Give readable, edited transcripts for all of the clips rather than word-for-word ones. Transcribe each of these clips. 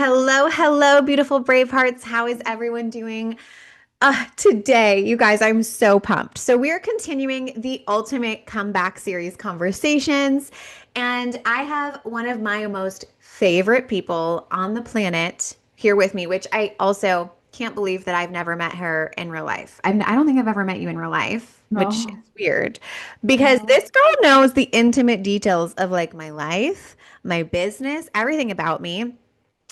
Hello, hello, beautiful brave hearts. How is everyone doing? Today, you guys, I'm so pumped. So, we're continuing the Ultimate Comeback Series conversations, and I have one of my most favorite people on the planet here with me, which I also can't believe that I've never met her in real life. I don't think I've ever met you in real life, which is No. weird because No. this girl knows the intimate details of like my life, my business, everything about me.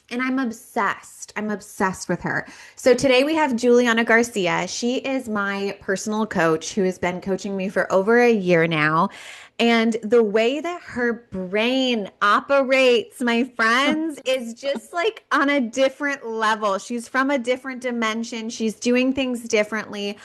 And I'm obsessed. I'm obsessed with her. So today we have Juliana Garcia. She is my personal coach who has been coaching me for over a year now. And the way that her brain operates, my friends, is just like on a different level. She's from a different dimension. She's doing things differently.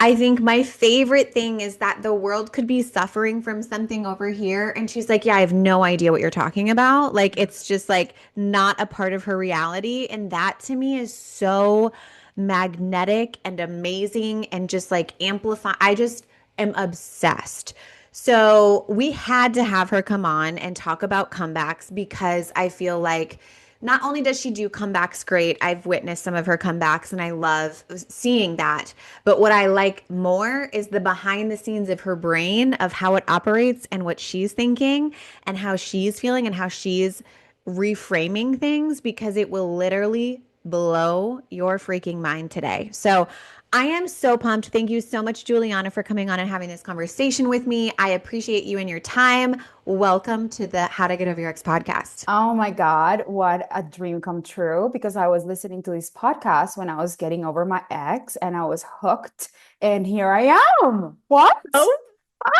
I think my favorite thing is that the world could be suffering from something over here. And she's like, yeah, I have no idea what you're talking about. Like, it's just like not a part of her reality. And that to me is so magnetic and amazing and just like amplify. I just am obsessed. So we had to have her come on and talk about comebacks because I feel like not only does she do comebacks great, I've witnessed some of her comebacks and I love seeing that. But what I like more is the behind the scenes of her brain, of how it operates and what she's thinking and how she's feeling and how she's reframing things because it will literally blow your freaking mind today. So I am so pumped. Thank you so much, Juliana, for coming on and having this conversation with me. I appreciate you and your time. Welcome to the How to Get Over Your Ex podcast. Oh my God, what a dream come true because I was listening to this podcast when I was getting over my ex and I was hooked. And here I am. What? Oh, fun.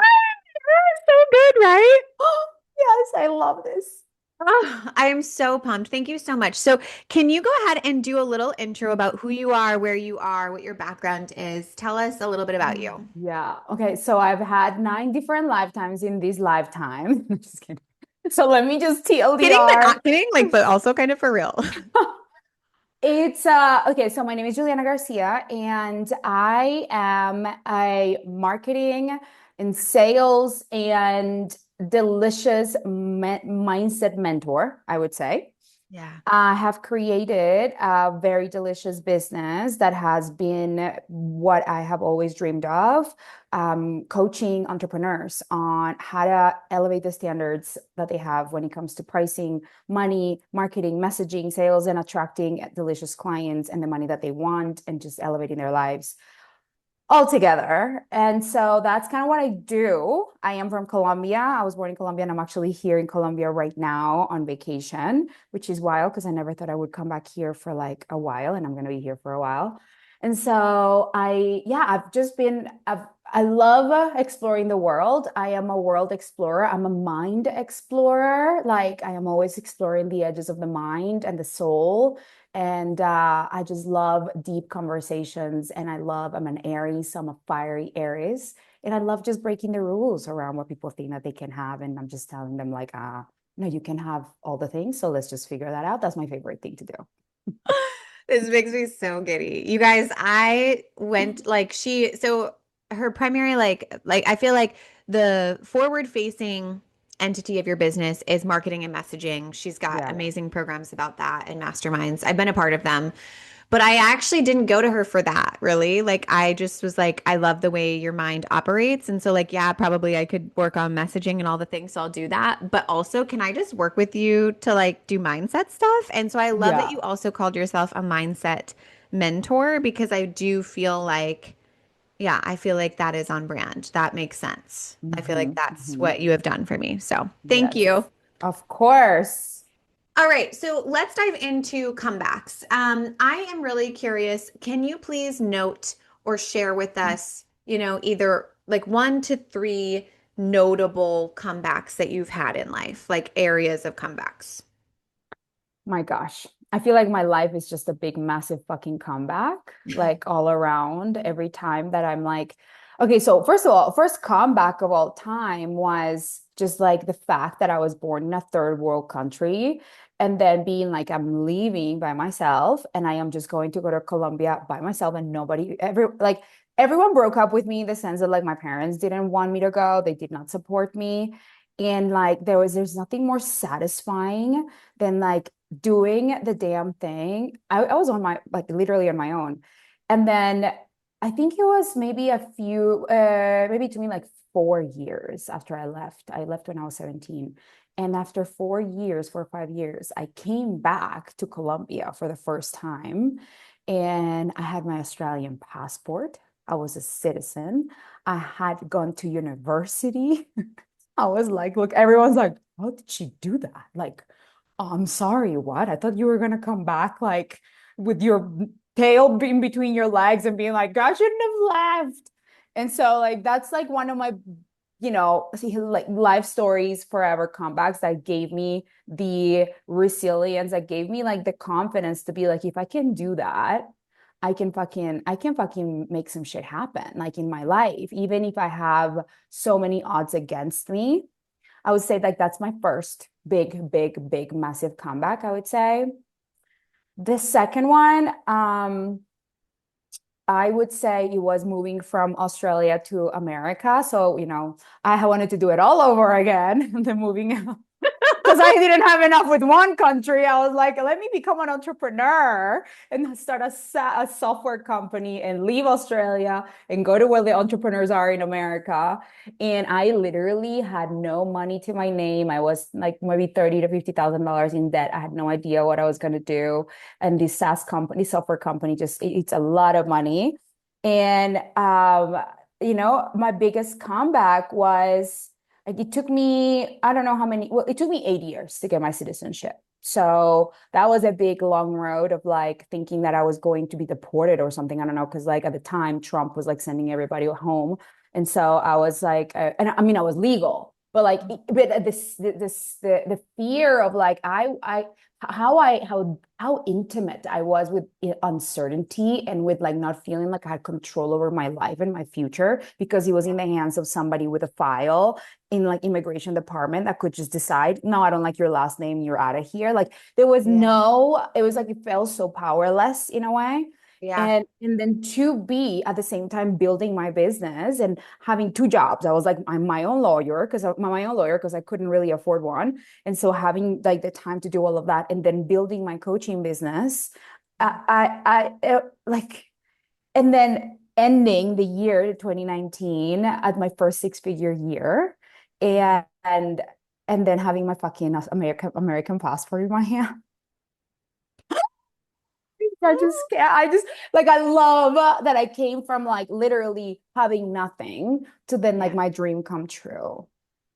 So good, right? Yes, I love this. Oh, I am so pumped. Thank you so much. So, can you go ahead and do a little intro about who you are, where you are, what your background is? Tell us a little bit about you. Yeah. Okay. So I've had nine different lifetimes in this lifetime. Just kidding. So let me just Kidding, but TLDR. not kidding, like, but also kind of for real. It's okay, so my name is Juliana Garcia and I am a marketing and sales and delicious mindset mentor, I would say. Yeah. I have created a very delicious business that has been what I have always dreamed of, coaching entrepreneurs on how to elevate the standards that they have when it comes to pricing, money, marketing, messaging, sales, and attracting delicious clients and the money that they want and just elevating their lives all together. And so that's kind of what I do. I am from Colombia. I was born in Colombia and I'm actually here in Colombia right now on vacation, which is wild because I never thought I would come back here for like a while and I'm going to be here for a while. And so I've just been, I love exploring the world. I am a world explorer. I'm a mind explorer. Like I am always exploring the edges of the mind and the soul and I just love deep conversations. And I'm an Aries, so I'm a fiery Aries. And I love just breaking the rules around what people think that they can have. And I'm just telling them, like, no, you can have all the things. So let's just figure that out. That's my favorite thing to do. This makes me so giddy. You guys, I went like so her primary like I feel like the forward facing entity of your business is marketing and messaging. She's got Yeah. amazing programs about that and masterminds. I've been a part of them. But I actually didn't go to her for that, really. Like, I just was like, I love the way your mind operates. And so, like, yeah, probably I could work on messaging and all the things. So I'll do that. But also, can I just work with you to like do mindset stuff? And so I love that Yeah. you also called yourself a mindset mentor because I do feel like, yeah, I feel like that is on brand. That makes sense. I feel like that's Hmm. what you have done for me. So thank Yes, you. of course. All right, so let's dive into comebacks. I am really curious. Can you please note or share with us, either like 1 to 3 notable comebacks that you've had in life, like areas of comebacks? My gosh. I feel like my life is just a big, massive fucking comeback, like all around every time that I'm like, okay, so first of all, first comeback of all time was just like the fact that I was born in a third world country and then being like, I'm leaving by myself and I am just going to go to Colombia by myself and everyone broke up with me in the sense that like my parents didn't want me to go, they did not support me. And like there's nothing more satisfying than like doing the damn thing. I was on my like literally on my own. And then I think it was maybe a few maybe to me like 4 years after I left. I left when I was 17. And after 4 years, 4 or 5 years, I came back to Colombia for the first time. And I had my Australian passport. I was a citizen. I had gone to university. I was like, look, everyone's like, how did she do that? Like, oh, I'm sorry, what? I thought you were gonna come back like with your tail in between your legs and being like, I shouldn't have left. And so like that's like one of my, like life stories, forever comebacks that gave me the resilience, that gave me like the confidence to be like, if I can do that, I can fucking make some shit happen like in my life, even if I have so many odds against me. I would say like that's my first big, big, big, massive comeback, I would say. The second one, I would say it was moving from Australia to America. So, I wanted to do it all over again, the moving because I didn't have enough with one country. I was like, let me become an entrepreneur and start a software company and leave Australia and go to where the entrepreneurs are in America. And I literally had no money to my name. I was like maybe 30 to $50,000 in debt. I had no idea what I was going to do. And this SaaS company, software company, just it's a lot of money. And my biggest comeback was like it took me, I don't know how many, well, it took me 8 years to get my citizenship. So that was a big long road of like thinking that I was going to be deported or something. I don't know. Cause like at the time Trump was like sending everybody home. And so I was like, and I mean, I was legal, but like, but the fear of like, how intimate I was with uncertainty and with like not feeling like I had control over my life and my future because it was in the hands of somebody with a file in like immigration department that could just decide, no, I don't like your last name, you're out of here. Like there was Yeah. no, it was like it felt so powerless in a way. Yeah. And then to be at the same time building my business and having two jobs. I was like, I'm my own lawyer because I couldn't really afford one. And so having like the time to do all of that and then building my coaching business, like, and then ending the year 2019 at my first six-figure year, Mhm. and then having my fucking American passport in my hand. I just can't. I just like I love that I came from like literally having nothing to then like Yeah. my dream come true.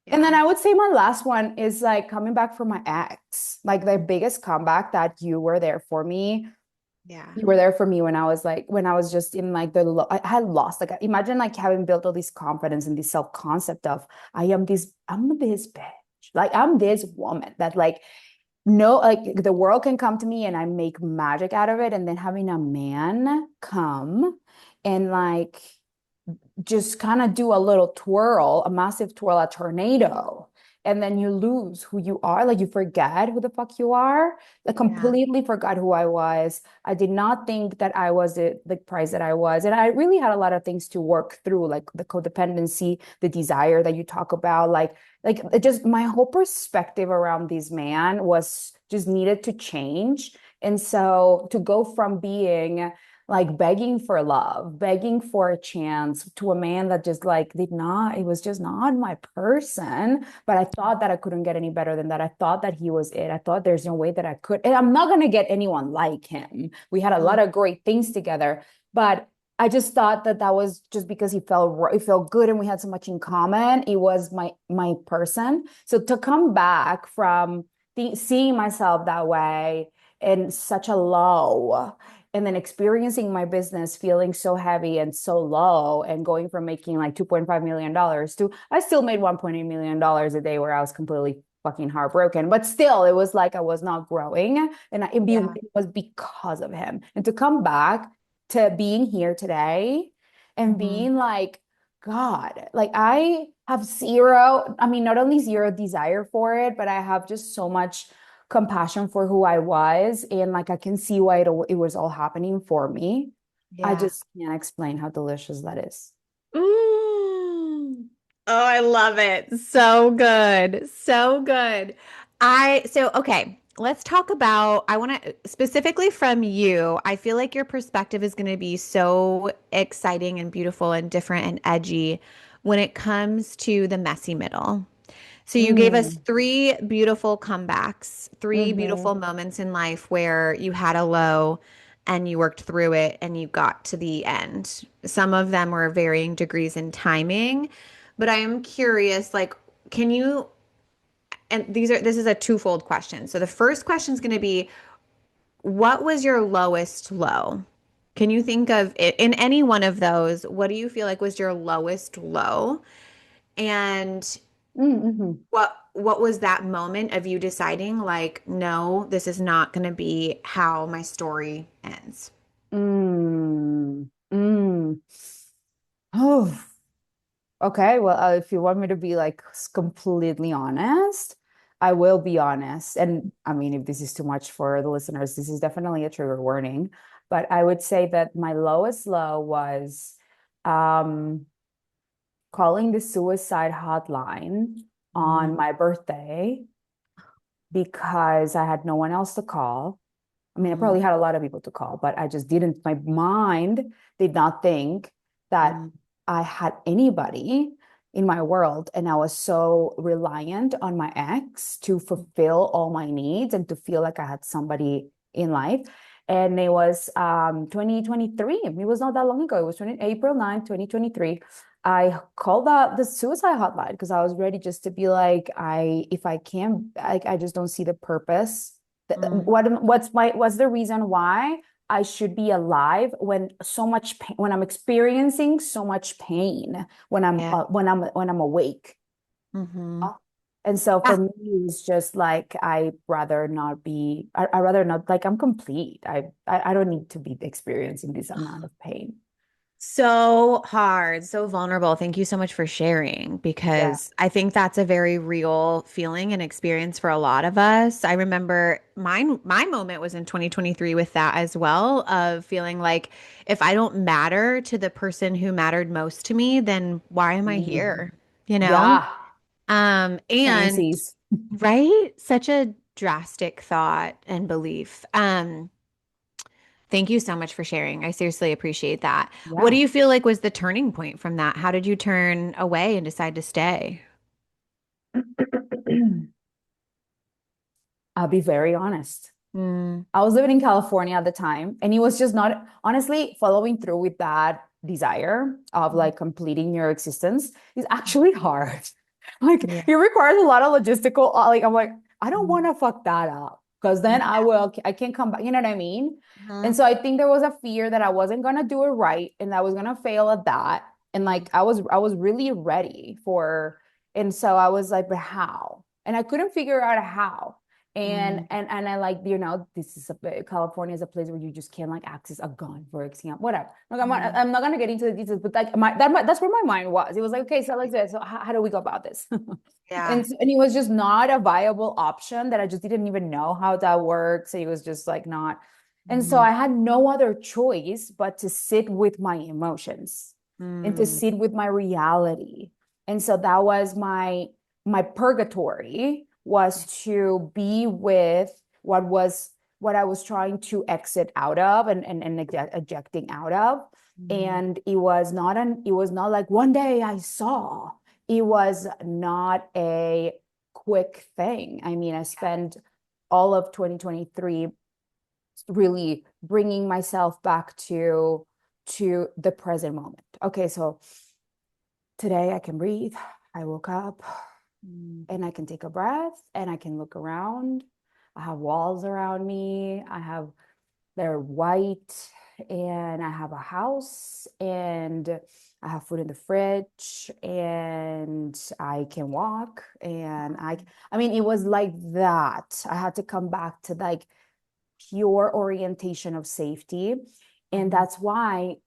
And then Yeah. I would say my last one is like coming back from my ex, like the biggest comeback that you were there for me. Yeah. You were there for me when I was just in like I had lost, like, imagine like having built all this confidence and this self-concept of I'm this bitch. Like, I'm this woman that like, no, like the world can come to me and I make magic out of it. And then having a man come and like just kind of do a little twirl, a massive twirl, a tornado, and then you lose who you are. Like you forget who the fuck you are. I Yeah. completely forgot who I was. I did not think that I was the prize that I was. And I really had a lot of things to work through, like the codependency, the desire that you talk about, like it just my whole perspective around this man was just needed to change. And so to go from being like begging for love, begging for a chance to a man that just like did not, it was just not my person. But I thought that I couldn't get any better than that. I thought that he was it. I thought there's no way that I could. And I'm not going to get anyone like him. We had a lot Mm. of great things together, but I just thought that that was just because he felt good and we had so much in common. It was my person. So to come back from seeing myself that way in such a low, and then experiencing my business feeling so heavy and so low and going from making like $2.5 million to I still made $1.8 million a day where I was completely fucking heartbroken. But still, it was like I was not growing. And Yeah. it was because of him. And to come back to being here today and Mhm. being like, God, like I have zero, I mean, not only zero desire for it, but I have just so much compassion for who I was. And like I can see why it was all happening for me. I Yeah. just can't explain how delicious that is. Mm. Oh, I love it. So good. So good. Okay, let's talk about, I want to specifically from you. I feel like your perspective is going to be so exciting and beautiful and different and edgy when it comes to the messy middle. So you gave us Mm, three beautiful comebacks, three beautiful hmm moments in life where you had a low and you worked through it and you got to the end. Some of them were varying degrees in timing, but I am curious, like, can you, and this is a twofold question. So the first question is going to be, what was your lowest low? Can you think of it in any one of those? What do you feel like was your lowest low? And mm-hmm. what was that moment of you deciding like, no, this is not going to be how my story ends? Mm, mm. Oh, okay. Well, if you want me to be like completely honest, I will be honest. And I mean, if this is too much for the listeners, this is definitely a trigger warning. But I would say that my lowest low was um, calling the suicide hotline Mm, on my birthday because I had no one else to call. I mean, I mm, probably had a lot of people to call, but I just didn't, my mind did not think that mm, I had anybody in my world. And I was so reliant on my ex to fulfill all my needs and to feel like I had somebody in life. And it was 2023. It was not that long ago. It was April 9th, 2023. I called the suicide hotline because I was ready just to be like, if I can, I just don't see the purpose. mm. What's the reason why I should be alive when so much pain, when I'm experiencing so much pain Yeah. when I'm awake. Hmm. And so for Yeah. me, it's just like I rather not, like I'm complete. I don't need to be experiencing this amount of pain. So hard, so vulnerable. Thank you so much for sharing Yeah. because I think that's a very real feeling and experience for a lot of us. I remember my moment was in 2023 with that as well, of feeling like if I don't matter to the person who mattered most to me, then why am I Mm. here? You know? Yeah. And Samesies. right, such a drastic thought and belief. Thank you so much for sharing. I seriously appreciate that. What do Yeah. you feel like was the turning point from that? How did you turn away and decide to stay? I'll be very honest. Mm, I was living in California at the time, and it was just not honestly following through with that desire of like completing your existence is actually hard. Like yeah. it requires a lot of logistical, like I'm like, I don't want Mm, to fuck that up because then I can't come back. You know what I mean? And mhm, so I think there was a fear that I wasn't gonna do it right and I was gonna fail at that. And like I was really ready for, and so I was like, but how? And I couldn't figure out how. And mm, and I like, this is California is a place where you just can't like access a gun, for example, whatever. Like mm. I'm not gonna get into the details, but like that's where my mind was. It was like, okay, so like this, so how do we go about this? Yeah. And it was just not a viable option that I just didn't even know how that works. It was just like not. And so Mm, I had no other choice but to sit with my emotions and to mm, sit with my reality. And so that was my purgatory, was to be with what I was trying to exit out of and ejecting out of. mm. And it was not like one day I saw. It was not a quick thing. I mean, I spent all of 2023 really bringing myself back to the present moment. Okay, so today I can breathe. I woke up Mm, and I can take a breath and I can look around. I have walls around me. They're white, and I have a house, and I have food in the fridge, and I can walk, and I mean, it was like that. I had to come back to like pure orientation of safety. And mm, that's why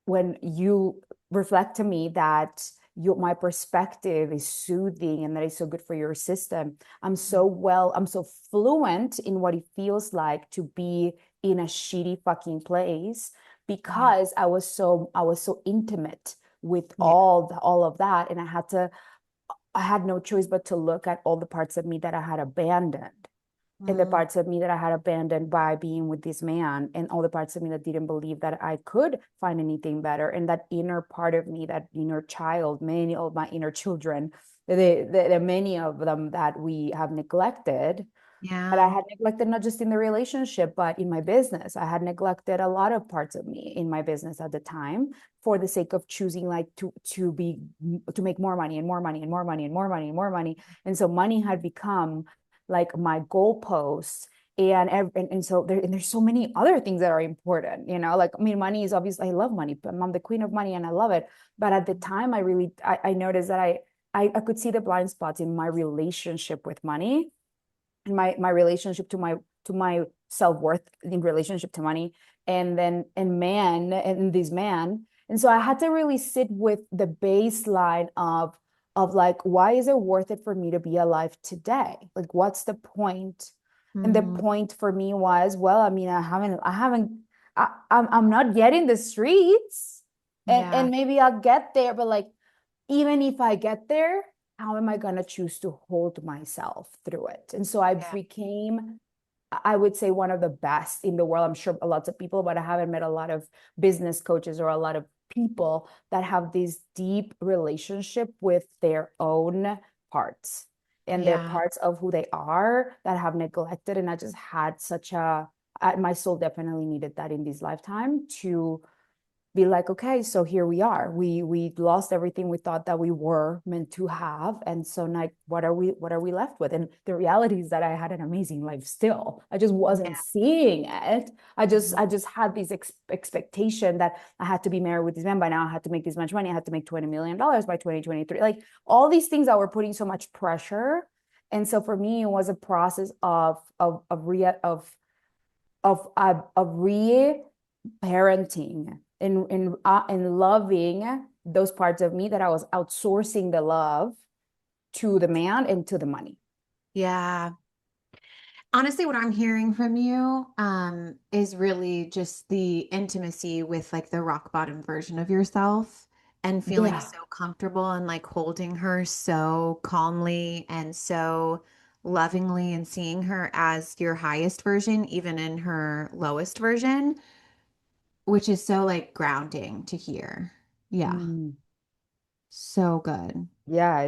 when you reflect to me that my perspective is soothing and that is so good for your system, I'm so fluent in what it feels like to be in a shitty fucking place yeah. because I was so intimate with Yeah. all of that. And I had no choice but to look at all the parts of me that I had abandoned, and the Mm, parts of me that I had abandoned by being with this man, and all the parts of me that didn't believe that I could find anything better. And that inner part of me, that inner child, many of my inner children, the many of them that we have neglected, that I yeah. had neglected not just in the relationship, but in my business. I had neglected a lot of parts of me in my business at the time for the sake of choosing like to make more money and more money and more money and more money and more money. And so money had become like my goalposts. And so there's so many other things that are important, like, I mean, money is obviously, I love money, but I'm the queen of money and I love it. But at the time, I noticed that I could see the blind spots in my relationship with money, and my relationship to my self-worth in relationship to money, and then and this man. And so I had to really sit with the baseline of like, why is it worth it for me to be alive today? Like, what's the point? And the Mm, point for me was, well, I mean, I'm not getting the streets, yeah. and maybe I'll get there, but like, even if I get there, how am I going to choose to hold myself through it? And so I Yeah. became, I would say, one of the best in the world. I'm sure lots of people, but I haven't met a lot of business coaches or a lot of people that have this deep relationship with their own parts and their Yeah. parts of who they are that have neglected. And I just had my soul definitely needed that in this lifetime to be like, okay, so here we are. We lost everything we thought that we were meant to have. And so now what are we left with? And the reality is that I had an amazing life still. I just wasn't Yeah. seeing it. I just Mhm. I just had this expectation that I had to be married with this man by now. I had to make this much money. I had to make $20 million by 2023. Like, all these things that were putting so much pressure. And so for me, it was a process of re-parenting and loving those parts of me that I was outsourcing the love to the man and to the money. Yeah. Honestly, what I'm hearing from you, is really just the intimacy with like the rock bottom version of yourself and feeling Yeah. so comfortable and like holding her so calmly and so lovingly and seeing her as your highest version, even in her lowest version, which is so like grounding to hear. Yeah, Mm. so good. Yeah, I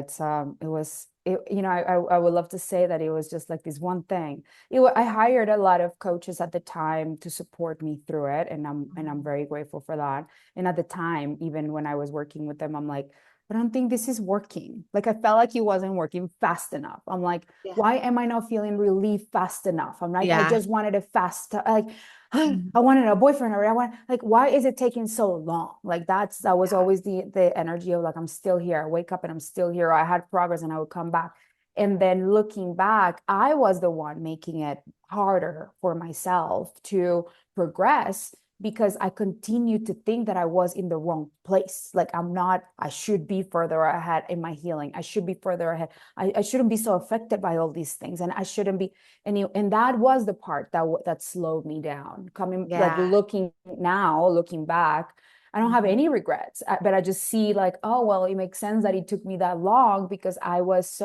would love to say that it was just like this one thing. I hired a lot of coaches at the time to support me through it, and I'm very grateful for that. And at the time, even when I was working with them, I'm like, I don't think this is working. Like, I felt like it wasn't working fast enough. I'm like, Yeah. why am I not feeling relief fast enough? I'm like, I Yeah. just wanted it fast. Like, Mhm. I wanted a boyfriend, or I want, like, why is it taking so long? Like, that was Yeah. always the energy of like, I'm still here. I wake up and I'm still here. I had progress and I would come back. And then looking back, I was the one making it harder for myself to progress because I continued to think that I was in the wrong place. Like, I'm not, I should be further ahead in my healing. I should be further ahead. I shouldn't be so affected by all these things. And I shouldn't be, and that was the part that slowed me down. Coming, like, Yeah. looking back, I don't have Mhm. any regrets, but I just see like, oh well, it makes sense that it took me that long because I was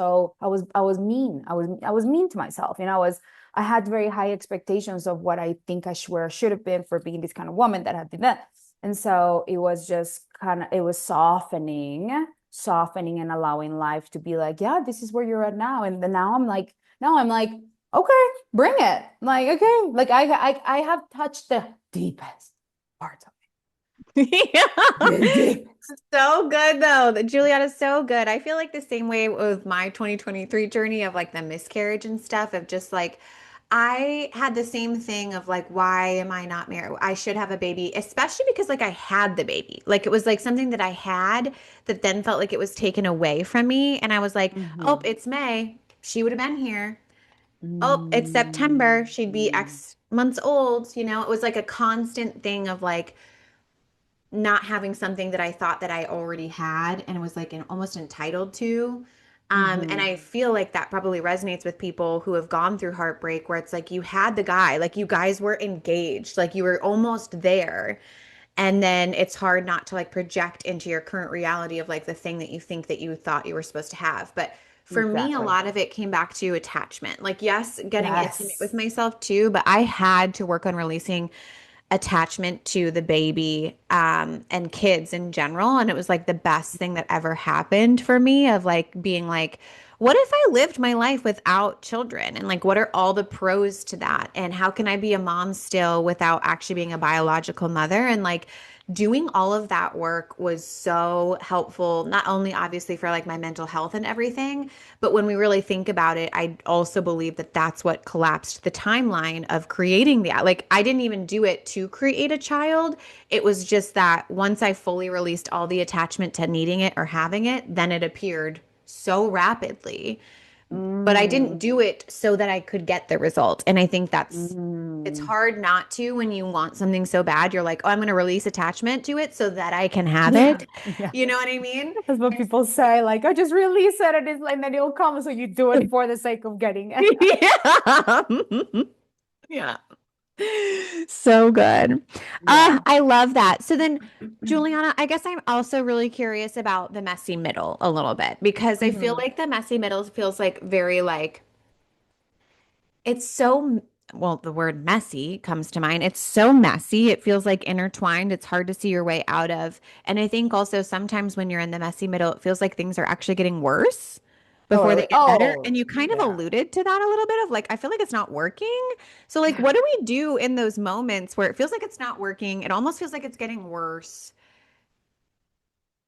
mean. I was mean to myself. I had very high expectations of what I think where I should have been for being this kind of woman that had been that. And so it was just it was softening and allowing life to be like, yeah, this is where you're at now. And then now I'm like, okay, bring it. Like, okay, like I have touched the deepest parts of Yeah. it. The deepest. So good though. The Juliana's so good. I feel like the same way with my 2023 journey of like the miscarriage and stuff of just like I had the same thing of like why am I not married? I should have a baby, especially because like I had the baby. Like it was like something that I had that then felt like it was taken away from me and I was like, "Oh, Mhm. it's May. She would have been here. Oh, it's September. She'd be Mm. X months old." It was like a constant thing of like not having something that I thought that I already had and was like almost entitled to. And Mhm. I feel like that probably resonates with people who have gone through heartbreak where it's like you had the guy, like you guys were engaged, like you were almost there. And then it's hard not to like project into your current reality of like the thing that you think that you thought you were supposed to have. But for me, a Exactly. lot of it came back to attachment. Like, yes, getting intimate with Yes. myself too, but I had to work on releasing attachment to the baby and kids in general. And it was like the best thing that ever happened for me of like being like, what if I lived my life without children? And like, what are all the pros to that? And how can I be a mom still without actually being a biological mother? And like, doing all of that work was so helpful, not only obviously for like my mental health and everything, but when we really think about it, I also believe that that's what collapsed the timeline of creating the, like, I didn't even do it to create a child. It was just that once I fully released all the attachment to needing it or having it, then it appeared so rapidly. But I didn't Mm, do it so that I could get the result. And I think it's mm. hard not to when you want something so bad. You're like, oh, I'm going to release attachment to it so that I can have Yeah. it. Yeah. You know what I mean? That's what people say. Like, I just release it and it's like, and then it'll come. So you do it for the sake of getting it. Yeah. Yeah. So good. Yeah. I love that. So then, Juliana, I guess I'm also really curious about the messy middle a little bit because I feel Mhm. like the messy middle feels like very like it's so well, the word messy comes to mind. It's so messy. It feels like intertwined. It's hard to see your way out of. And I think also sometimes when you're in the messy middle, it feels like things are actually getting worse before they Totally. get better. Oh, And you kind of yeah. alluded to that a little bit of like, I feel like it's not working. So, like, Yeah. what do we do in those moments where it feels like it's not working? It almost feels like it's getting worse.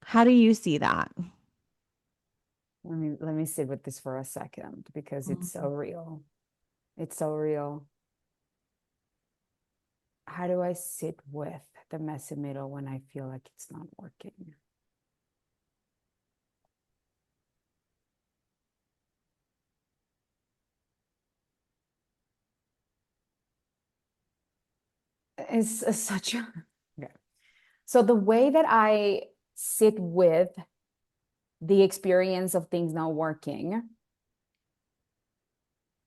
How do you see that? Let me sit with this for a second because it's so Mhm. real. It's so real. How do I sit with the messy middle when I feel like it's not working? It's such a okay. So the way that I sit with the experience of things not working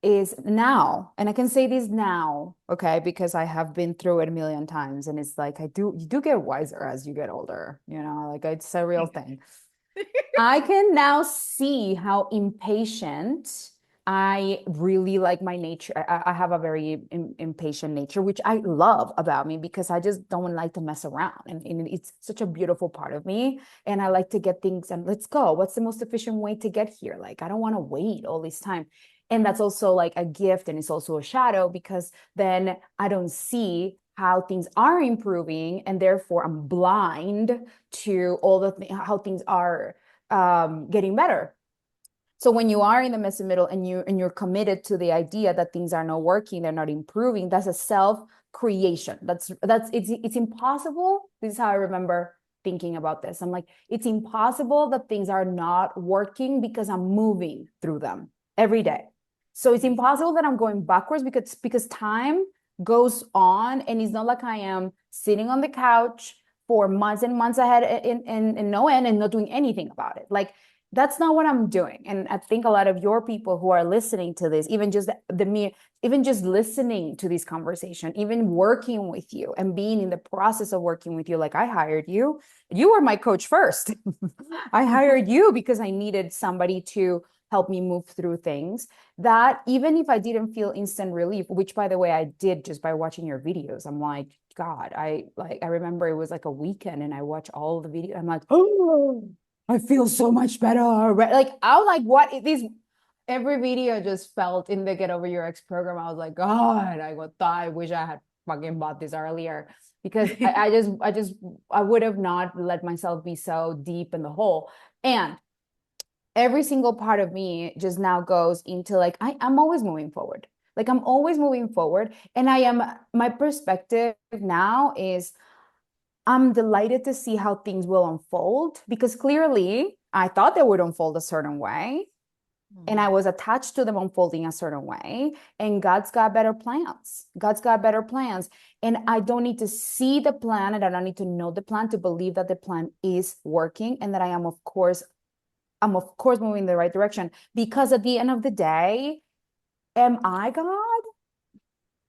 is now, and I can say this now, okay, because I have been through it a million times, and it's like you do get wiser as you get older, like it's a real thing. I can now see how impatient I really like my nature. I have a very impatient nature, which I love about me because I just don't like to mess around. And it's such a beautiful part of me. And I like to get things and let's go. What's the most efficient way to get here? Like, I don't want to wait all this time. And that's also like a gift and it's also a shadow because then I don't see how things are improving and therefore I'm blind to all how things are getting better. So when you are in the messy middle and you're committed to the idea that things are not working, they're not improving, that's a self creation. That's it's impossible. This is how I remember thinking about this. I'm like, it's impossible that things are not working because I'm moving through them every day. So it's impossible that I'm going backwards because time goes on and it's not like I am sitting on the couch for months and months ahead in no end and not doing anything about it. Like that's not what I'm doing. And I think a lot of your people who are listening to this, even just the mere, even just listening to this conversation, even working with you and being in the process of working with you, like I hired you, you were my coach first. I hired you because I needed somebody to help me move through things that even if I didn't feel instant relief, which by the way, I did just by watching your videos, I'm like, God, I remember it was like a weekend and I watched all the videos. I'm like, oh, I feel so much better. Like I'm like, what is this? Every video just felt in the Get Over Your Ex program. I was like, God, I wish I had fucking bought this earlier because I would have not let myself be so deep in the hole. And every single part of me just now goes into like I'm always moving forward. Like I'm always moving forward. And my perspective now is I'm delighted to see how things will unfold because clearly I thought they would unfold a certain way and I was attached to them unfolding a certain way. And God's got better plans. God's got better plans. And I don't need to see the plan and I don't need to know the plan to believe that the plan is working and that I'm of course moving in the right direction because at the end of the day, am I God?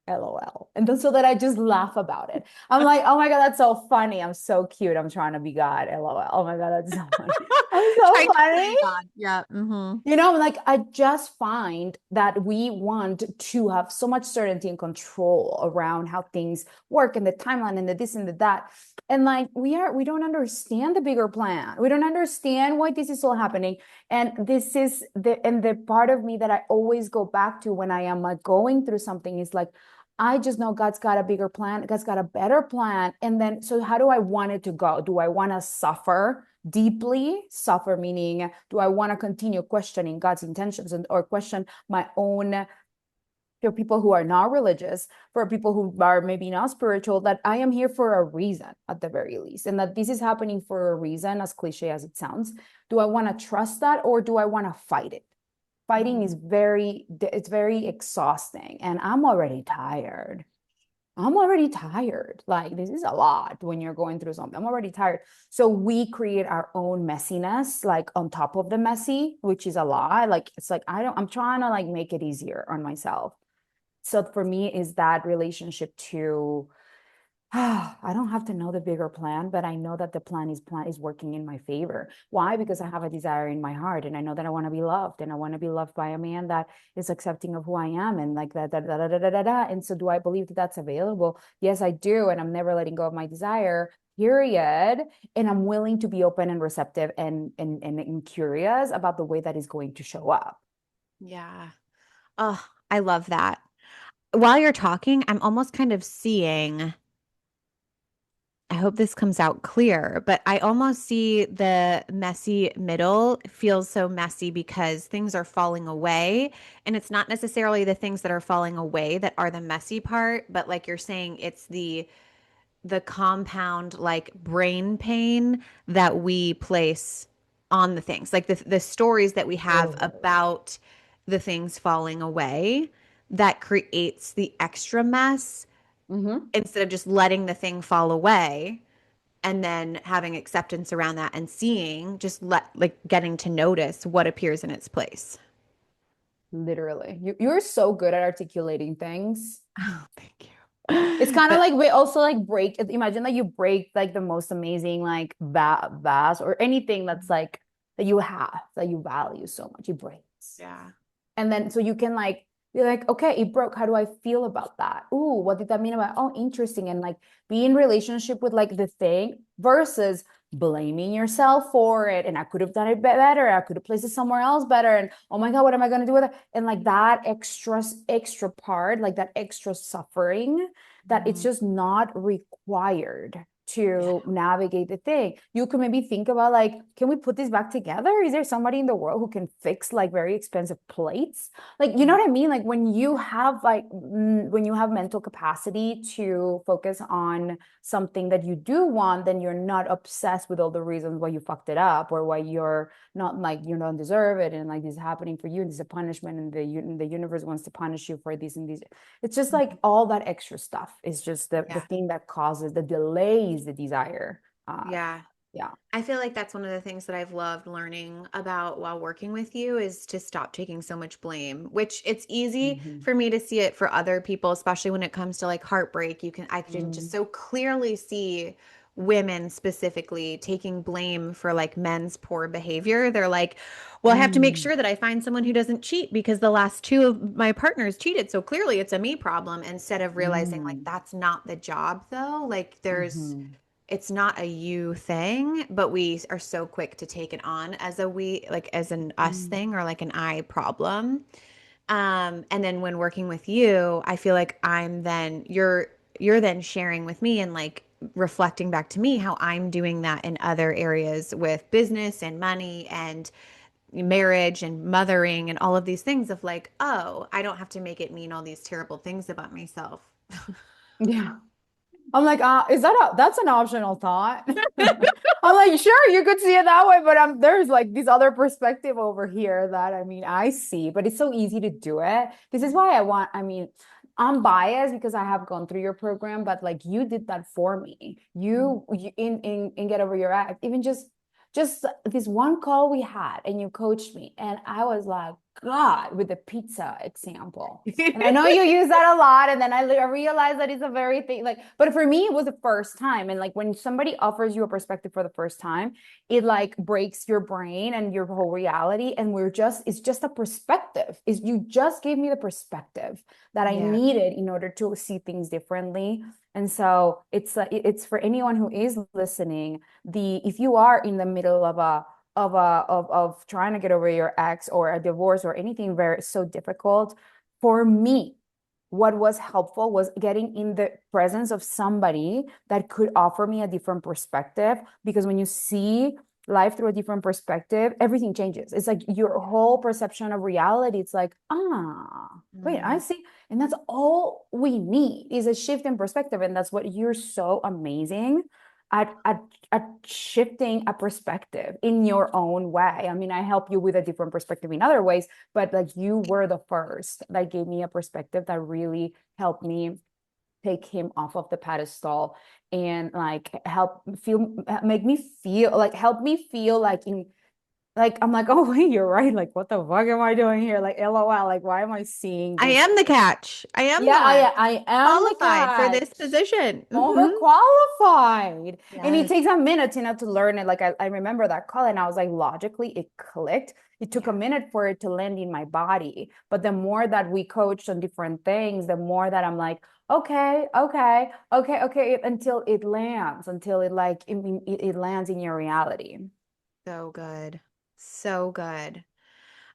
LOL. And then so that I just laugh about it. I'm like, oh my God, that's so funny. I'm so cute. I'm trying to be God. LOL. Oh my God, that's so funny. I'm so Trying to funny. play God. Yeah. Mm-hmm. Like I just find that we want to have so much certainty and control around how things work and the timeline and the this and the that. And like we don't understand the bigger plan. We don't understand why this is all happening. And this is the part of me that I always go back to when I am like going through something is like, I just know God's got a bigger plan. God's got a better plan. And then, so how do I want it to go? Do I want to suffer deeply? Suffer meaning, do I want to continue questioning God's intentions or question my own? For people who are not religious, for people who are maybe not spiritual, that I am here for a reason at the very least, and that this is happening for a reason, as cliche as it sounds. Do I want to trust that or do I want to fight it? Fighting is it's very exhausting, and I'm already tired. I'm already tired. Like, this is a lot when you're going through something. I'm already tired. So we create our own messiness, like on top of the messy, which is a lot. Like, it's like, I'm trying to like make it easier on myself. So for me, is that relationship to I don't have to know the bigger plan, but I know that the plan is working in my favor. Why? Because I have a desire in my heart, and I know that I want to be loved, and I want to be loved by a man that is accepting of who I am, and like that, da, da, da, da, da, da, da. And so, do I believe that that's available? Yes, I do, and I'm never letting go of my desire. Period. And I'm willing to be open and receptive and curious about the way that is going to show up. Yeah. Oh, I love that. While you're talking, I'm almost kind of seeing, I hope this comes out clear, but I almost see the messy middle feels so messy because things are falling away. And it's not necessarily the things that are falling away that are the messy part, but like you're saying, it's the compound like brain pain that we place on the things, like the stories that we have Totally. about the things falling away that creates the extra mess Mm-hmm. instead of just letting the thing fall away and then having acceptance around that and seeing just let like getting to notice what appears in its place. Literally. You're so good at articulating things. Oh, thank It's you. kind of But like we also like break. Imagine that you break like the most amazing like vase or anything that's like that you have that you value so much. It breaks, yeah. and then so you can like be like, okay, it broke. How do I feel about that? Ooh, what did that mean about? Oh, interesting. And like be in relationship with like the thing versus blaming yourself for it. And I could have done it better. I could have placed it somewhere else better. And oh my God, what am I gonna do with it? And like that extra part, like that extra suffering, that it's Mhm. just not required Yeah. to navigate the thing. You can maybe think about like, can we put this back together? Is there somebody in the world who can fix like very expensive plates? Like, you know Mhm. what I mean? Like when you have like when you have mental capacity to focus on something that you do want, then you're not obsessed with all the reasons why you fucked it up or why you're not like you don't deserve it and like this is happening for you and this is a punishment and the universe wants to punish you for this and this. It's just like all that extra stuff is just the Yeah. thing that causes the delays the desire. Yeah. Yeah. I feel like that's one of the things that I've loved learning about while working with you is to stop taking so much blame, which it's easy Mhm. for me to see it for other people, especially when it comes to like heartbreak. I can just Mm. so clearly see women specifically taking blame for like men's poor behavior. They're like, well, I have to make Mm. sure that I find someone who doesn't cheat because the last two of my partners cheated. So clearly it's a me problem instead of realizing like Mm. that's not the job though. Like Mhm. it's not a you thing, but we are so quick to take it on as a we, like as an us Mm. thing or like an I problem. And then when working with you, I feel like you're then sharing with me and like reflecting back to me how I'm doing that in other areas with business and money and marriage and mothering and all of these things of like, oh, I don't have to make it mean all these terrible things about myself. Yeah. I'm like, is that's an optional thought? I'm like, sure, you could see it that way, but there's like this other perspective over here that I mean, I see, but it's so easy to do it. This is why I mean, I'm biased because I have gone through your program, but like you did that for me. You in Get Over Your Act, even just just this one call we had and you coached me. And I was like, God, with the pizza example. And I know you use that a lot. And then I realized that it's a very thing, like, but for me, it was the first time. And like when somebody offers you a perspective for the first time, it like breaks your brain and your whole reality. And it's just a perspective. Is you just gave me the perspective that I Yeah. needed in order to see things differently. And so it's for anyone who is listening, if you are in the middle of of trying to get over your ex or a divorce or anything very so difficult, for me, what was helpful was getting in the presence of somebody that could offer me a different perspective. Because when you see life through a different perspective, everything changes. It's like your whole perception of reality. It's like, wait, I Mm. see. And that's all we need is a shift in perspective. And that's what you're so amazing at, at, at shifting a perspective in your own way. I mean, I help you with a different perspective in other ways, but like you were the first that gave me a perspective that really helped me take him off of the pedestal and like help me feel like in like I'm like, oh wait, you're right. Like, what the fuck am I doing here? Like, LOL, like why am I seeing I this? am the catch. I am Yeah, the one I am the qualified for catch. this position. Overqualified. And it Yes. takes a minute, to learn it. Like I remember that call and I was like, logically, it clicked. It took a Yeah. minute for it to land in my body. But the more that we coached on different things, the more that I'm like, okay, until it lands, until it lands in your reality. So good. So good.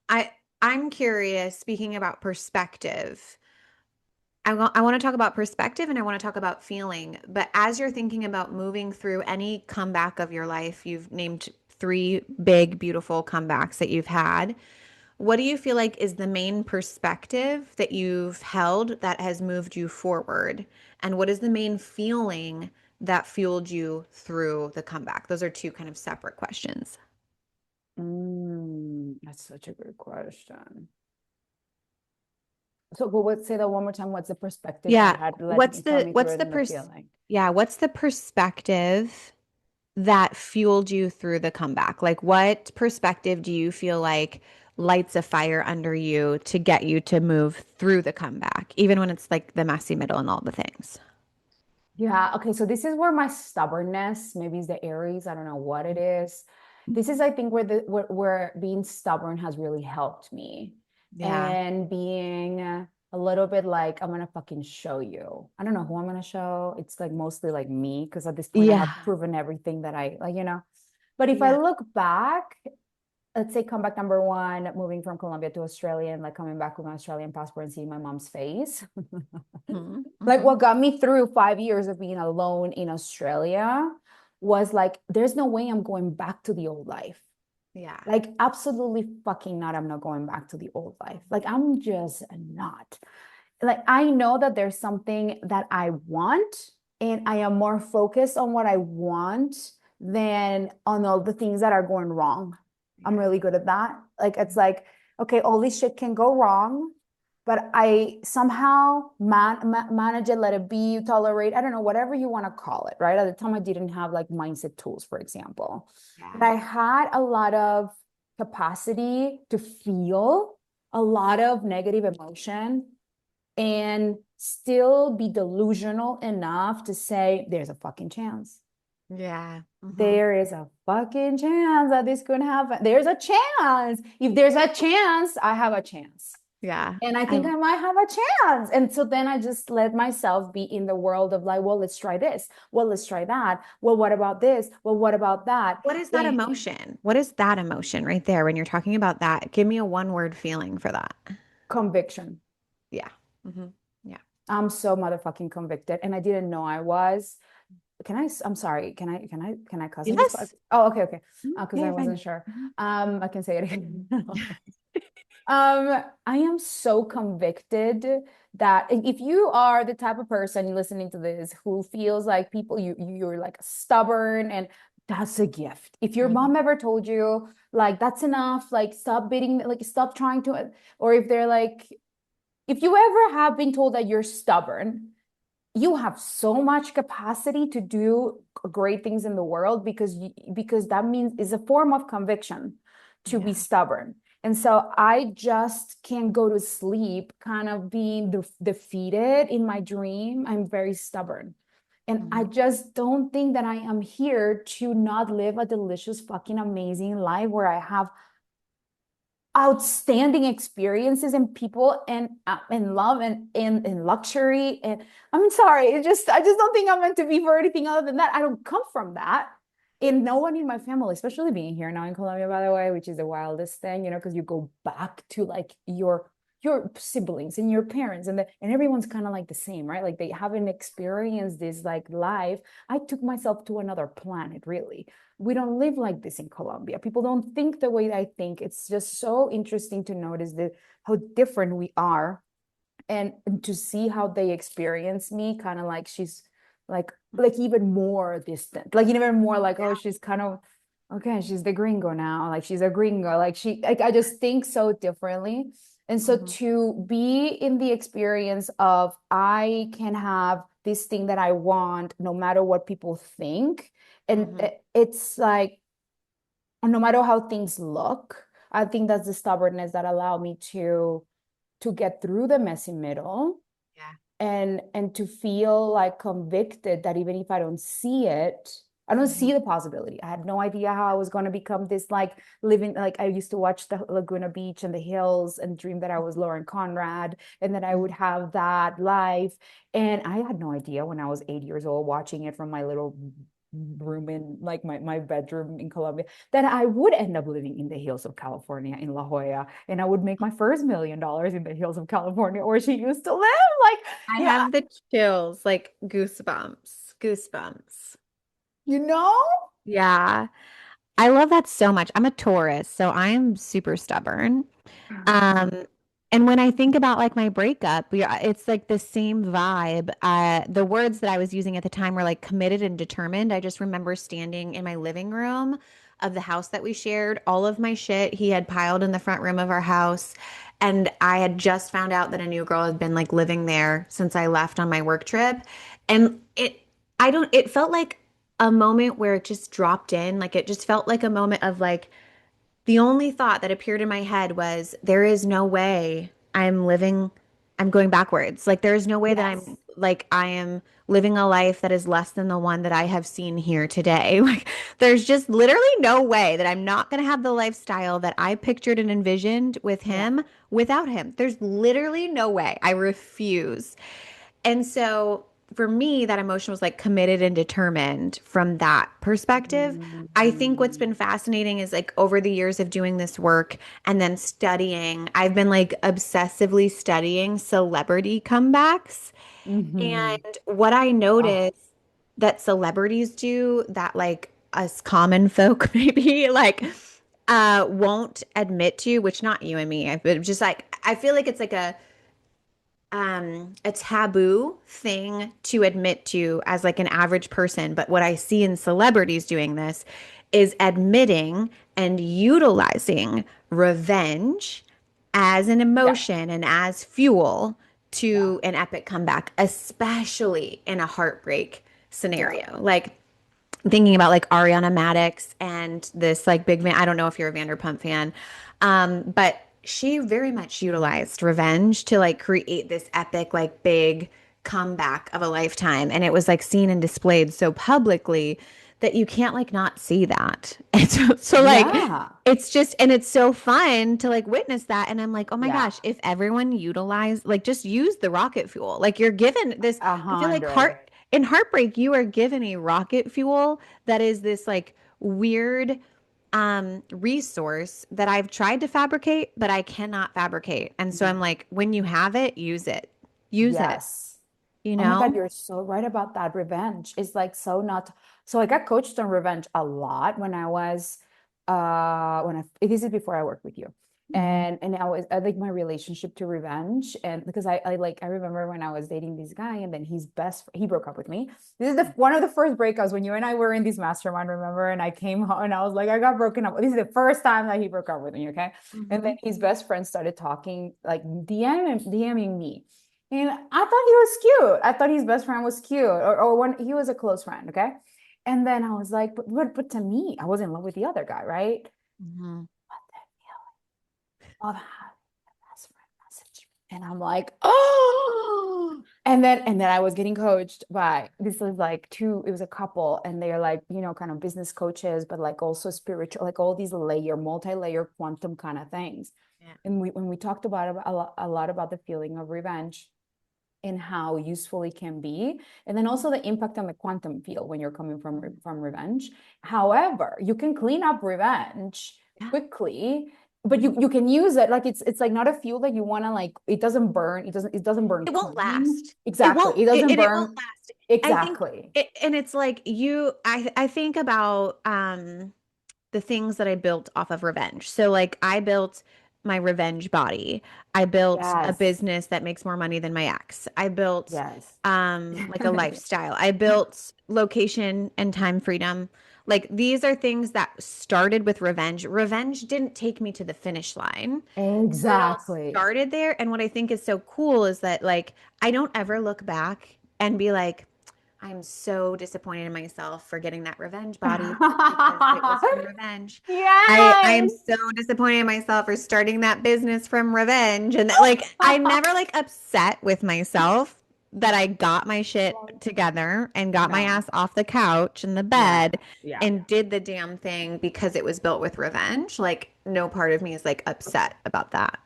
I I'm curious, speaking about perspective. I want to talk about perspective and I want to talk about feeling. But as you're thinking about moving through any comeback of your life, you've named three big, beautiful comebacks that you've had. What do you feel like is the main perspective that you've held that has moved you forward? And what is the main feeling that fueled you through the comeback? Those are two kind of separate questions. That's such a good question. So, but let's say that one more time. What's the perspective that Yeah. had put me through it and the feeling? What's the perspective that fueled you through the comeback? Like what perspective do you feel like lights a fire under you to get you to move through the comeback, even when it's like the messy middle and all the things? Yeah. Okay. So this is where my stubbornness, maybe it's the Aries. I don't know what it is. This is, I think, where being stubborn has really helped me, Yeah. and being a little bit like I'm gonna fucking show you. I don't know who I'm gonna show. It's like mostly like me because at this point I have Yeah. proven everything that I like. But if I Yeah. look back, let's say comeback number one, moving from Colombia to Australia and like coming back with my Australian passport and seeing my mom's face. Hmm. Like Hmm. what got me through 5 years of being alone in Australia was like, there's no way I'm going back to the old life. Yeah. Like, absolutely fucking not. I'm not going back to the old life. Like, I'm just not. Like, I know that there's something that I want, and I am more focused on what I want than on all the things that are going wrong. I'm Yeah. really good at that. Like, it's like, okay, all this shit can go wrong, but I somehow manage it, let it be, tolerate, I don't know, whatever you want to call it, right? At the time, I didn't have like mindset tools, for example. But Yeah. I had a lot of capacity to feel a lot of negative emotion and still be delusional enough to say, there's a fucking chance. Yeah. Hmm. There is a fucking chance that this could happen. There's a chance. If there's a chance, I have a chance. Yeah. And I I think I might have a chance. And so then I just let myself be in the world of like, well, let's try this. Well, let's try that. Well, what about this? Well, what about that? What is that And emotion? What is that emotion right there when you're talking about that? Give me a one word feeling for that. conviction. Yeah. Hmm. Yeah. I'm so motherfucking convicted. And I didn't know I was. I'm sorry. Can I cuss on this part? Yes. Oh, okay. Mhm. Because Yeah, I you're wasn't fine. sure. Mhm. I can say it again. I am so convicted that if you are the type of person listening to this who feels like you're like stubborn, and that's a gift. If your Mhm. mom ever told you like that's enough, like stop beating, like stop trying to, or if they're like, if you ever have been told that you're stubborn, you have so much capacity to do great things in the world because that means is a form of conviction to be Yeah. stubborn. And so I just can't go to sleep kind of being defeated in my dream. I'm very stubborn. And I Mhm. just don't think that I am here to not live a delicious, fucking amazing life where I have outstanding experiences and people and love and luxury. And I'm sorry, I just don't think I'm meant to be for anything other than that. I don't come from that. And no one in my family, especially being here now in Colombia, by the way, which is the wildest thing, because you go back to like your siblings and your parents and everyone's kind of like the same, right? Like they haven't experienced this like life. I took myself to another planet, really. We don't live like this in Colombia. People don't think the way I think. It's just so interesting to notice how different we are and to see how they experience me, kind of like she's like even more distant, like even more like, oh, she's kind of okay, she's the gringo now, like she's a gringo, like she like I just think so differently. And so Mhm. to be in the experience of I can have this thing that I want no matter what people think, and Mhm. it's like no matter how things look, I think that's the stubbornness that allow me to get through the messy middle Yeah. and to feel like convicted that even if I don't see it, I don't Mhm. see the possibility. I had no idea how I was going to become this like living, like I used to watch the Laguna Beach and the hills and dream that I was Lauren Conrad and that I Mhm. would have that life. And I had no idea when I was 8 years old watching it from my little room in like my bedroom in Colombia that I would end up living in the hills of California in La Jolla and I would make my first $1 million in the hills of California where she used to live. Like, I yeah, have the chills, like goosebumps, goosebumps. you know? Yeah. I love that so much. I'm a Taurus, so I am super stubborn. Um, and when I think about like my breakup, it's like the same vibe. The words that I was using at the time were like committed and determined. I just remember standing in my living room of the house that we shared. All of my shit he had piled in the front room of our house. And I had just found out that a new girl had been like living there since I left on my work trip. And it felt like a moment where it just dropped in. Like it just felt like a moment of like, the only thought that appeared in my head was, there is no way I'm going backwards. Like, there is no way that Yes. I am living a life that is less than the one that I have seen here today. Like, there's just literally no way that I'm not going to have the lifestyle that I pictured and envisioned with Yeah. him without him. There's literally no way. I refuse. And so for me, that emotion was like committed and determined from that perspective. I think what's Mm-hmm. been fascinating is like over the years of doing this work and then studying, I've been like obsessively studying celebrity comebacks. Mm-hmm. And what I Oh, notice that celebrities do that like us common folk maybe like won't admit to, which not you and me, but just like I feel like it's like a taboo thing to admit to as like an average person. But what I see in celebrities doing this is admitting and utilizing revenge as an yeah. emotion and as fuel Yeah. to an epic comeback, especially in a heartbreak Yeah. scenario. Like thinking about like Ariana Madix and this like big man. I don't know if you're a Vanderpump fan, but she very much utilized revenge to like create this epic, like big comeback of a lifetime. And it was like seen and displayed so publicly that you can't like not see that. And so like Yeah. it's just and it's so fun to like witness that. And I'm like, oh my Yeah. gosh, if everyone utilized like just use the rocket fuel. Like you're given this, A I feel like hundred. in heartbreak, you are given a rocket fuel that is this like weird resource that I've tried to fabricate, but I cannot fabricate. And so I'm like, when you have it, use it. Use it, Yes. you Oh my God, know? you're so right about that. Revenge is like so not. So I got coached on revenge a lot when I was when I this is before I worked with you. Mhm. And I like my relationship to revenge. And because I remember when I was dating this guy and then he broke up with me. This is the one of the first breakups when you and I were in this mastermind, remember? And I came home and I was like, I got broken up. This is the first time that he broke up with me, okay? And then Mhm. his best friend started talking, like DMing me. And I thought he was cute. I thought his best friend was cute, or when he was a close friend, okay? And then I was like, but to me, I was in love with the other guy, right? Mhm. But that feeling of having a best friend message me. And I'm like, oh, and then I was getting coached by this was like two, it was a couple, and they're like, kind of business coaches, but like also spiritual, like all these multi-layer quantum kind of things. Yeah. And when we talked about a lot about the feeling of revenge and how useful it can be, and then also the impact on the quantum field when you're coming from revenge. However, you can clean up revenge Yeah. quickly, but you can use it like it's like not a fuel that you want to like. It doesn't burn. It doesn't burn It won't clean. last. It Exactly. won't, It doesn't and it won't burn. last. I think Exactly. and it's like I think about the things that I built off of revenge. So like I built my revenge body. I built a Yes. business that makes more money than my ex. I built Yes. like a lifestyle. I built location and time freedom. Like these are things that started with revenge. Revenge didn't take me to the finish line, but it all Exactly. started there. And what I think is so cool is that like I don't ever look back and be like, I'm so disappointed in myself for getting that revenge body because it was from revenge. I am Yes. so disappointed in myself for starting that business from revenge. And that, like I never like upset with myself that I got my shit together and got my ass No. off the couch and the Yeah. bed Yeah. and did the damn thing because it was built with revenge. Like no part of me is like upset about that.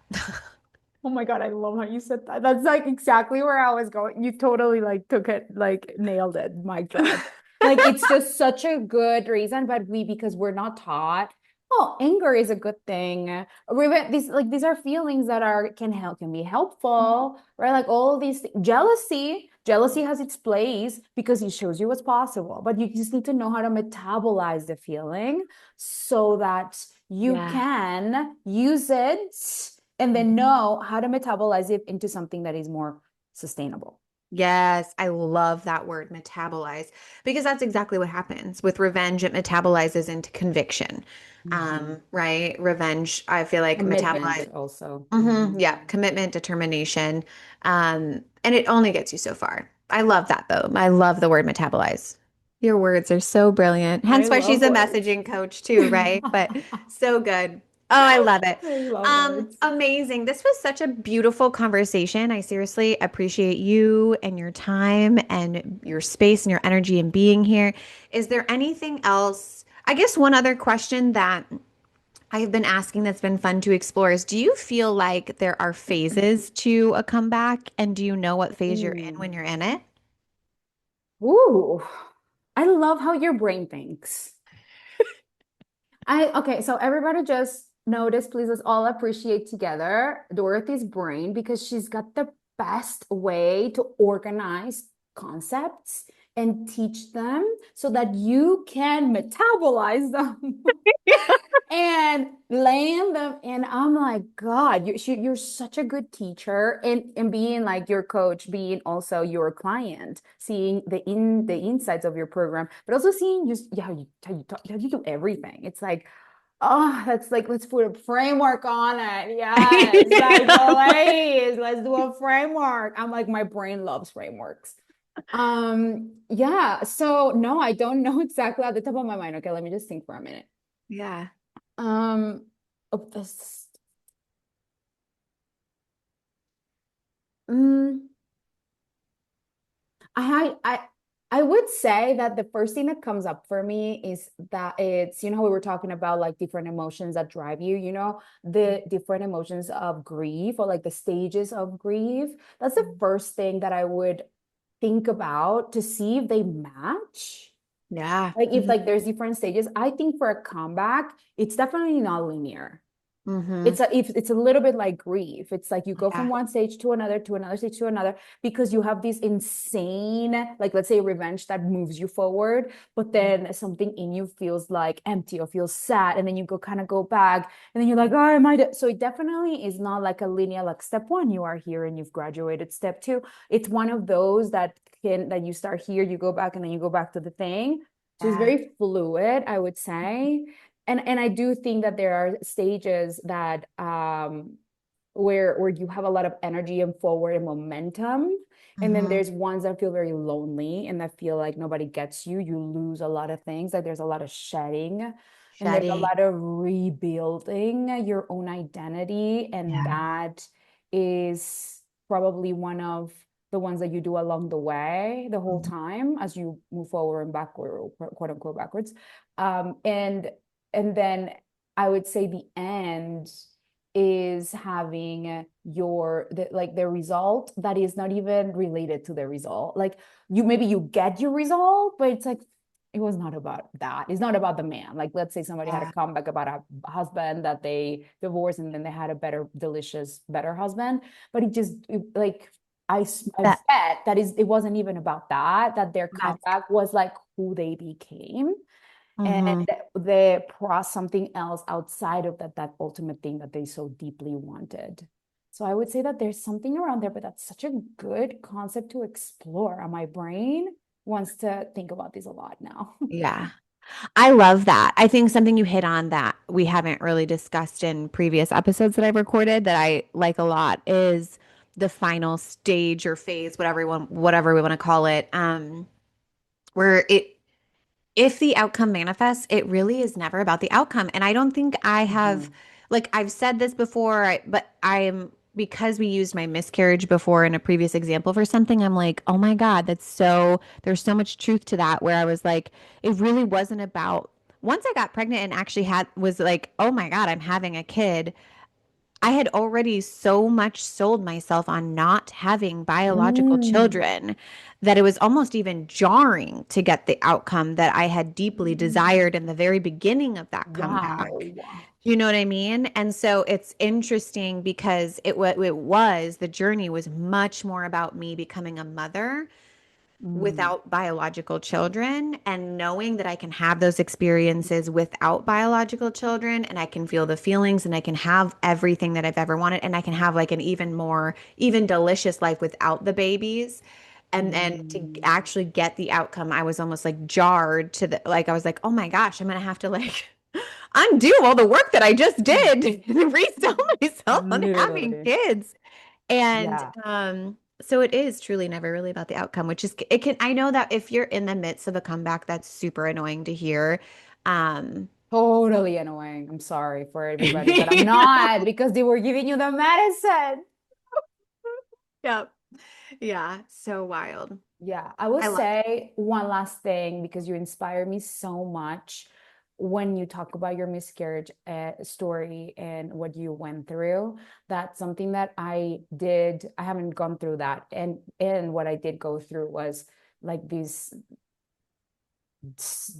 Oh my God, I love how you said that. That's like exactly where I was going. You totally like took it, like nailed it. Mic drop. Like it's just such a good reason, but because we're not taught, oh, anger is a good thing. These are feelings that are can be helpful, right? Like all these jealousy has its place because it shows you what's possible, but you just need to know how to metabolize the feeling so that you Yeah. can use it and then Mhm. know how to metabolize it into something that is more sustainable. Yes, I love that word metabolize because that's exactly what happens with revenge. It metabolizes into conviction. Mhm. Right? Revenge, I feel like Commitment metabolize. also. Yeah, commitment, determination. And it only gets you so far. I love that though. I love the word metabolize. Your words are so brilliant. I Hence why she's love a words. messaging coach too, right? But I so good. Oh, I love it. love words. Amazing. This was such a beautiful conversation. I seriously appreciate you and your time and your space and your energy and being here. Is there anything else? I guess one other question that I have been asking that's been fun to explore is do you feel like there are phases to a comeback? And do you know what phase you're in Mm. when you're in it? Ooh, I love how your brain thinks. Okay, so everybody just notice, please, let's all appreciate together Dorothy's brain because she's got the best way to organize concepts and teach them so that you can metabolize them and land them. And I'm like, God, you're such a good teacher, and being like your coach, being also your client, seeing the insights of your program, but also seeing just yeah, how you do everything. It's like, oh, that's like let's put a framework on it. Yes, like please, let's do a framework. I'm like, my brain loves frameworks. Yeah. So no, I don't know exactly at the top of my mind. Okay, let me just think for a minute. Yeah. Um, oh, this, mm, I I would say that the first thing that comes up for me is that it's, how we were talking about like different emotions that drive you, the different emotions of grief or like the stages of grief. That's the first thing that I would think about to see if they match. Yeah. Like if Hmm. like there's different stages. I think for a comeback, it's definitely not linear. Hmm. It's a little bit like grief. It's like you go from Yeah. one stage to another stage to another because you have this insane, like let's say revenge that moves you forward, but then something in you feels like empty or feels sad, and then you go back, and then you're like, oh, am I? So it definitely is not like a linear. Like step one, you are here and you've graduated. Step two, it's one of those that you start here, you go back, and then you go back to the thing. So it's Yeah. very fluid, I would say. And I do think that there are stages that where you have a lot of energy and forward and momentum. And then Mm-hmm. there's ones that feel very lonely and that feel like nobody gets you. You lose a lot of things. Like there's a lot of shedding and there's a Shedding. lot of rebuilding your own identity. And Yeah. that is probably one of the ones that you do along the way the whole Mhm. time as you move forward and backward, quote unquote backwards. And then I would say the end is having like the result that is not even related to the result. Like you maybe you get your result, but it's like it was not about that. It's not about the man. Like let's say somebody had a Yeah. comeback about a husband that they divorced and then they had a better, delicious, better husband. But like I That bet that is it wasn't even about that, that their that's comeback was like who they became and mm-hmm. they brought something else outside of that ultimate thing that they so deeply wanted. So I would say that there's something around there, but that's such a good concept to explore. And my brain wants to think about this a lot now. Yeah. I love that. I think something you hit on that we haven't really discussed in previous episodes that I've recorded that I like a lot is the final stage or phase, whatever we want to call it, where it if the outcome manifests, it really is never about the outcome. And I don't think I have, Mhm. like, I've said this before, but I am, because we used my miscarriage before in a previous example for something, I'm like, oh my God, there's so much truth to that. Where I was like, it really wasn't about, once I got pregnant and actually was like, oh my God, I'm having a kid. I had already so much sold myself on not having biological Mm. children that it was almost even jarring to get the outcome that I had deeply desired in the very beginning of that comeback. Wow. You know what I mean? And so it's interesting because the journey was much more about me becoming a mother Mm. without biological children and knowing that I can have those experiences without biological children and I can feel the feelings and I can have everything that I've ever wanted and I can have like an even delicious life without the babies. And then to Mm. actually get the outcome, I was almost like jarred to the like I was like, oh my gosh, I'm gonna have to like undo all the work that I just did to resell myself on having Literally. kids. And Yeah. so it is truly never really about the outcome, which is it can I know that if you're in the midst of a comeback, that's super annoying to hear. Um Totally annoying. I'm sorry for everybody, but I'm you not know? because they were giving you the medicine. Yeah. Yeah. So wild. Yeah, I will I love it. say one last thing because you inspire me so much when you talk about your miscarriage story and what you went through. That's something that I did. I haven't gone through that, and what I did go through was like this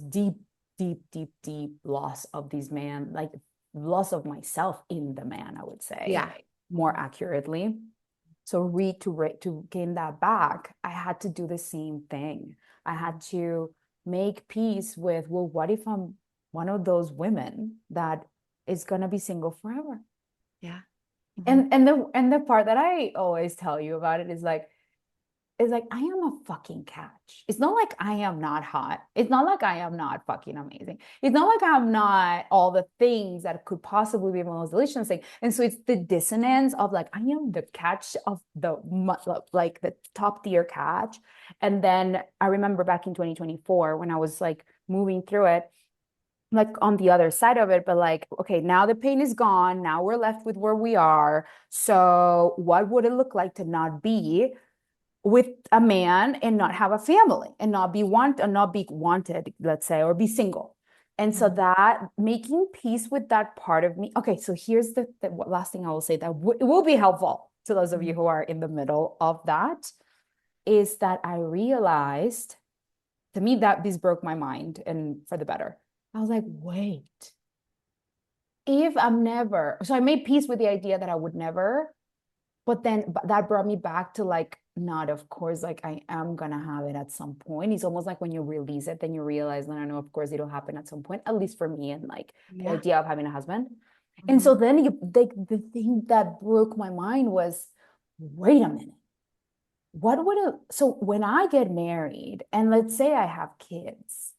deep, deep loss of this man, like loss of myself in the man, I would say Yeah. more accurately. So to gain that back, I had to do the same thing. I had to make peace with, well, what if I'm one of those women that is gonna be single forever? Yeah. Hmm. And the part that I always tell you about it is like I am a fucking catch. It's not like I am not hot. It's not like I am not fucking amazing. It's not like I'm not all the things that could possibly be the most delicious thing. And so it's the dissonance of like I am the catch of like the top tier catch. And then I remember back in 2024 when I was like moving through it, like on the other side of it, but like, okay, now the pain is gone. Now we're left with where we are. So what would it look like to not be with a man and not have a family and not be wanted, let's say, or be single? And so that making peace with that part of me. Okay, so here's the last thing I will say that it will be helpful to those of you Hmm. who are in the middle of that is that I realized, to me, that this broke my mind and for the better. I was like, wait, if I'm never, so I made peace with the idea that I would never, but then that brought me back to like, not of course, like I am gonna have it at some point. It's almost like when you release it, then you realize, no, no, no, of course it'll happen at some point, at least for me and like the Yeah. idea of having a husband. And Hmm. so then the thing that broke my mind was, wait a minute, so when I get married and let's say I have kids,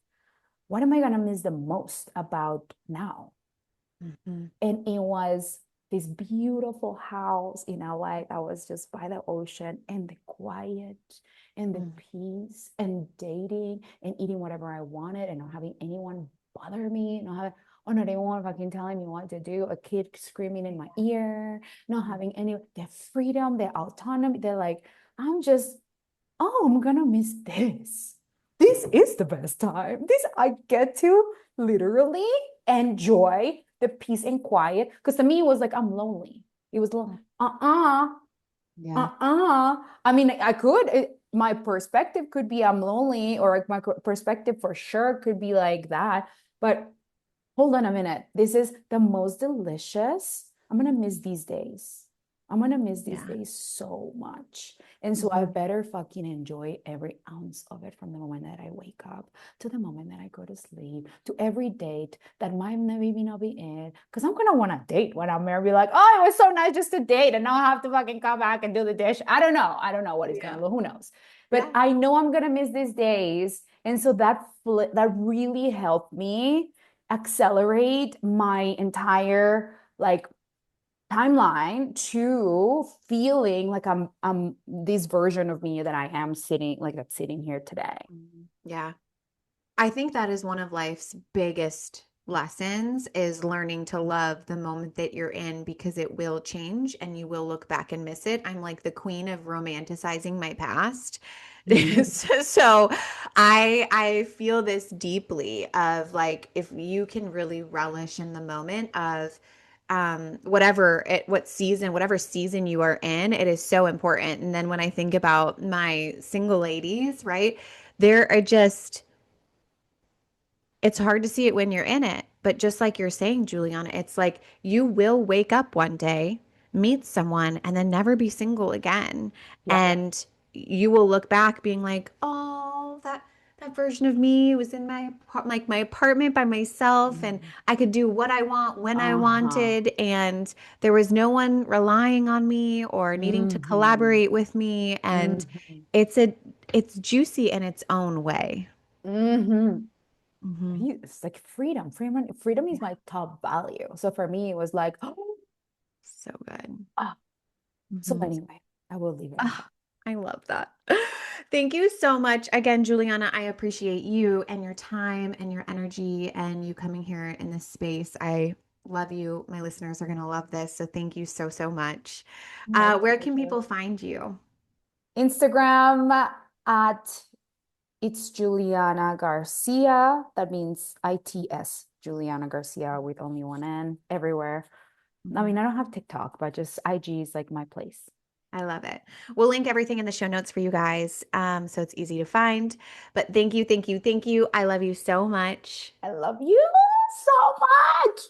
what am I gonna miss the most about now? Hmm. And it was this beautiful house in LA that was just by the ocean, and the quiet and the Mm. peace, and dating and eating whatever I wanted, and not having anyone bother me, not having, or not anyone fucking telling me what to do, a kid screaming in my ear, not Mm. having any their freedom, their autonomy. They're like, I'm just, oh, I'm gonna miss this. This is the best time. This I get to literally enjoy the peace and quiet. Because to me, it was like I'm lonely. It was like, Mm. Yeah. I mean, I could. My perspective could be I'm lonely, or like my perspective for sure could be like that. But hold on a minute. This is the most delicious. I'm gonna miss these days. I'm gonna miss these Yeah. days so much. And so I Hmm. better fucking enjoy every ounce of it, from the moment that I wake up to the moment that I go to sleep, to every date that might maybe not be in. Because I'm gonna want to date when I'm there, be like, oh, it was so nice just to date, and now I have to fucking come back and do the dish. I don't know. I don't know what it's Yeah. gonna look. Who knows? But Yeah. I know I'm gonna miss these days. And so that really helped me accelerate my entire like timeline to feeling like I'm this version of me that I am sitting like that's sitting here today. Mhm. Yeah. I think that is one of life's biggest lessons is learning to love the moment that you're in because it will change and you will look back and miss it. I'm like the queen of romanticizing my past. So I feel this deeply of like if you can really relish in the moment of whatever season you are in, it is so important. And then when I think about my single ladies, right? There are just it's hard to see it when you're in it. But just like you're saying, Juliana, it's like you will wake up one day, meet someone, and then never be single again. Yeah. And you will look back being like, oh, that version of me was in my apartment by myself and I could do what I want when I Uh-huh. wanted and there was no one relying on me or needing to Mm-hmm. collaborate with me and Mm-hmm. it's a it's juicy in its own way. Mm-hmm. Hmm. It's like freedom. Freedom is my top value. So for me, it was like, oh, So good. ah. So Hmm. anyway, I will leave it at Oh, that. I love that. Thank you so much again, Juliana. I appreciate you and your time and your energy and you coming here in this space. I love you. My listeners are going to love this. So thank you so, so much. My Where can pleasure. people find you? Instagram at it's Juliana Garcia. That means ITS, Juliana Garcia with only one N everywhere. I Mhm. mean, I don't have TikTok, but just IG is like my place. I love it. We'll link everything in the show notes for you guys, so it's easy to find. But thank you, thank you, thank you. I love you so much. I love you so much.